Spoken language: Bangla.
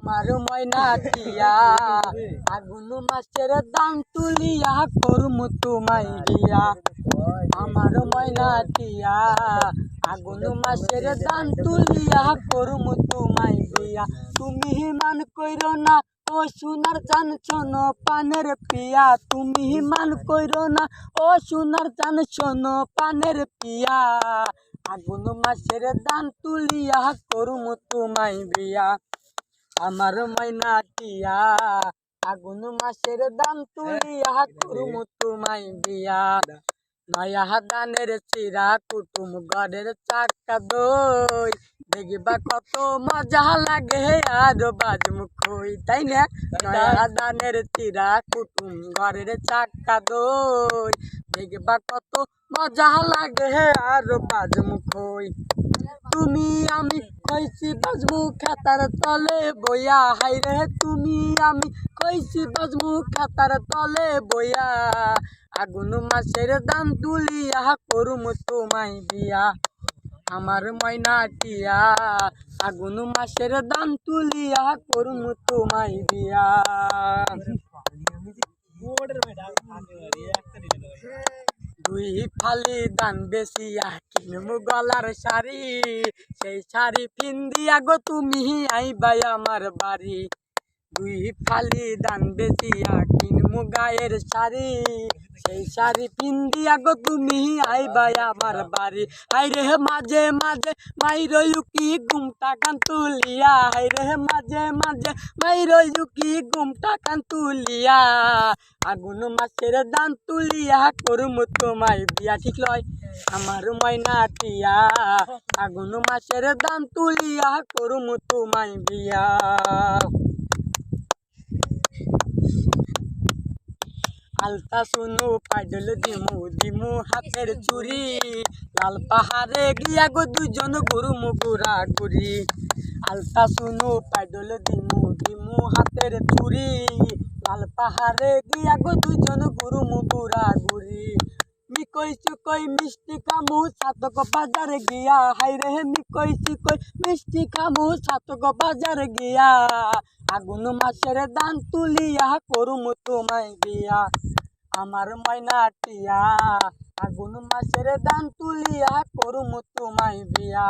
মারু ময়না টিয়া আগুন মাছের দাম তুলিয়া করমু তোমায় বিয়া। আমার ময়না টিয়া আগুন মাছের দাম তুলিয়া করমু তোমায় বিয়া। তুমি মান কইরো না ও সোনার চান শোনো পানের পিয়া। তুমি মান কইরো না ও সোনার চান শোনো পানের পিয়া। আগুন মাছের দাম তুলিয়া করমু তোমায় বিয়া। আমার ময়না টিয়া আগুন মাছের দাম তুলিয়া করমু তোমায় বিয়া। নয়া দানের চিরা কুটুম ঘরের চাকা দই দেখবা কত মজা লাগে আর বাজমু খই, তাই না? নয়া দানের চিরা কুটুম ঘরের চাকা দই দেখবা কত মজা লাগে আর বাজমু খই। তুমি আমি কইছি বাজমু খাতার তলে বইয়া, হাইরে তুমি আমি কইছি বাজমু খাতার তলে বইয়া। আগুন মাছের দাম তুলিয়া করমু তোমায় বিয়া। আমার ময়না টিয়া আগুন মাছের দাম তুলিয়া করমু তোমায় বিয়া। দুই ফালি দান বেশিয়া কিনমু গলার শাড়ি, সেই শাড়ি পিন্দিয়া গো তুমি আইবা আমার বাড়ি। দুই ফালি দান বেশিয়া কিনমু গায়ের শাড়ি, সেই শাড়ি পিন্দিয়া গো তুমি আইবা আমার বাড়ি। হাইরে মাঝে মাঝে মাইরয়ুকি ঘুমটা কান তুলিয়া, হাইরে মাঝে মাঝে মাইরয়ুকি ঘুমটা কান তুলিয়া। আগুন মাছের দান তুলিয়া করমু তোমায় বিয়া, ঠিক লয়? আমার ময়না টিয়া আগুন মাছের দান তুলিয়া করমু তোমায় বিয়া। আলতা শুনু পাইডল দিমু দিমু হাতের চুরি, লাল পাহাড়ে গিয়া গো দুজন গুরুমু গুড়া গুড়ি। আলতা শুনু পাইডল দিমু দিমু হাতের চুরি, লাল পাহাড়ে গিয়া গো দুজন গুরুমু গুড়া গুড়ি। মিকই চুকই মিষ্টি খামু সাতক বাজারে গিয়া, হাইরে মিকই চুকই মিষ্টি খামু সাতক বাজারে গিয়া। আগুন মাছের দান তুলিয়া করমু তোমায় বিয়া। আমার ময়না টিয়া আগুন মাছের দান তুলিয়া করমু তোমায় বিয়া।